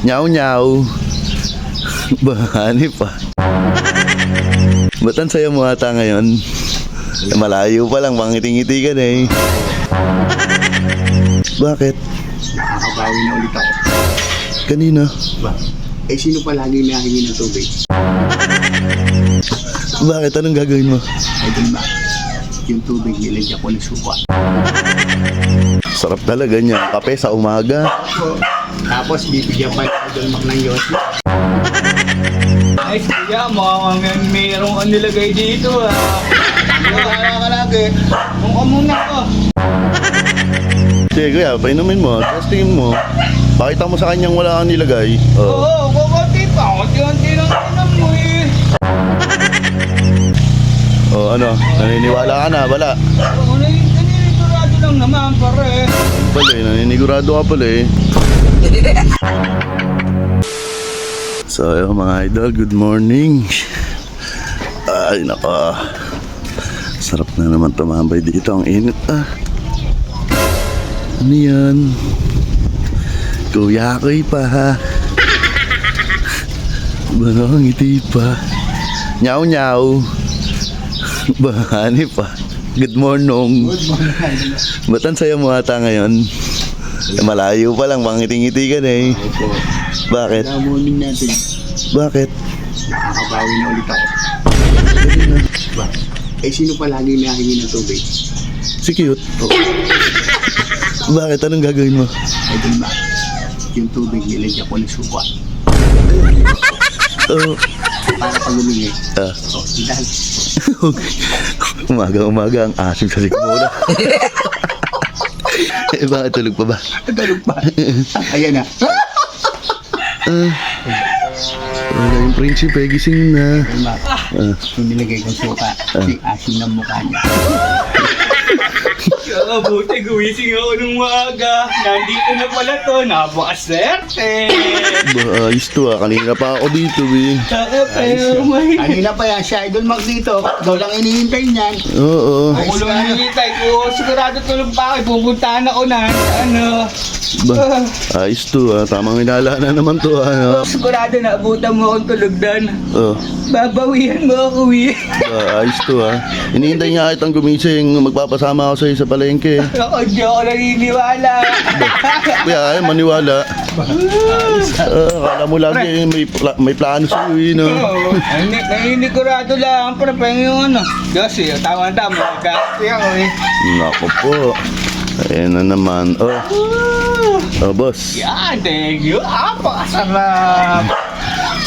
Nyaw nyaw. Bahani pa. Ba't ang saya mo ata ngayon? Malayo pa lang, pangiti-ngiti ka na eh. Bakit? Nakakabawi na ulit ako. Kanina? Ba? Eh sino pa lagi nahingi ng tubig? Bakit? Anong gagawin mo? Ay dun ba? Yung tubig nilagyan ko ng suka. Sarap talaga niya. Kape sa umaga. Tapos bibigyan pa ng Idol Mac ng Yossi. Ay, kuya, mayroong kang nilagay dito Wala ka lagi. Kung ka muna ko. Sige kuya, painumin mo. Testingin mo. Pakita mo sa kanyang wala kang nilagay. Oo, kukunti pa. Kunti-kunti lang tinan mo eh. Ano? Naniniwala ka na? Wala. Oo, naniniturado lang naman, pare. Pala eh, naninigurado ka pala eh. So ayun mga idol, good morning. Ay nako, sarap na naman tumambay dito, ang init ah. Ano yan? Kuya Koy pa ha. Bano, ngiti pa. Nyaw nyaw. Bahani pa. Good morning. Ba't ang saya mo ata ngayon? Malayo pa lang, pangiti-ngiti ka na eh. Opo. Bakit? Morning natin. Bakit? Nakakabawi na ulit ako. Ba? Eh sino pa lagi nahingi ng tubig? Si Cute. Bakit? Anong gagawin mo? Ay dun ba? Yung tubig nilagyan ko ng suka. Para pag lumingi. Oh, dahil. Umaga-umaga ang asim sa sikmura. Eh bakit tulog pa ba? Ganun pa. Ayan na. Wala yung prinsipe, gising na. Ayun ba? Yung nilagay kong suka. Kasi asin ng mukha niya. Kaya buti, guwising ako nung maaga. Nandito na pala to, napakaserte. Ayos to ah, kanina pa ako dito eh. Kaya pero may... Kanina pa yan, si Idol Mac dito. Daw lang inihintay niyan. Oo. Ako lang hinihintay ko, sigurado tulog pa ako, pupuntahan ako na, Ayos to ah, tamang hinala na naman to ah. sigurado na abutan mo akong tulog doon. Oh. Babawihan mo ako, eh. Ayos to ah. Hinihintay nga kitang gumising, magpapasama ako sa'yo sa palengke. Ako, di ako naniniwala. Kaya ayaw maniwala. Akala mo lagi may plano sa'yo eh, no? Oo, naninigurado lang, pero yung ano. Kasi, tama-tama, kasi ako eh. Nako po. Ayan na naman. Oh boss. Yan, thank you. Pakasarap.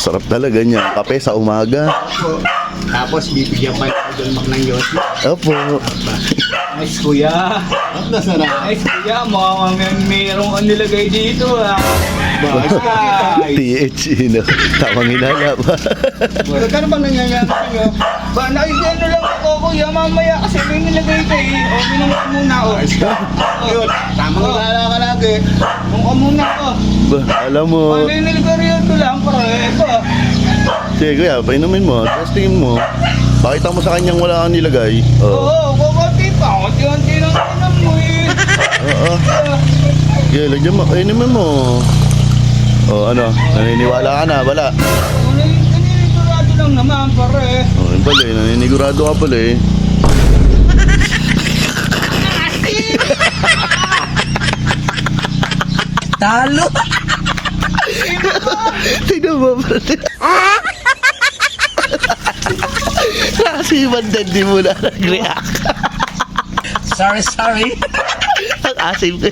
Sarap talaga niya. Kape sa umaga. Tapos bibigyan pa ng Idol Mac ng Yossi. Opo. Nice, kuya. Ang nasarap. Nice, kuya. Mayroong kang nilagay dito TH, no? Tamang hinala pa. Magkano bang nangyayari sa'yo? Ba, nakikita lang ako, kuya. Mamaya kasi may nilagay ka eh. O, binunga ko muna ako. Yun, tamang wala ka lagi. Kung ka muna ako. Ba, alam mo. Naninigurado lang, pero ito. Sige kuya, painumin mo. Testingin mo. Pakita mo sa kanyang wala kang nilagay. Oo, kukunti pa. Kunti-kunti lang tinan mo eh. Sige, lagyan mo. Inumin mo. Ano? Naniniwala ka na? Wala. Naninigurado lang naman, pare. Yun pala eh. Naninigurado ka pala eh. Talo! Tignan mo, brother. Kasi mandan di mo na nag-react. Sorry. Ang asim ko.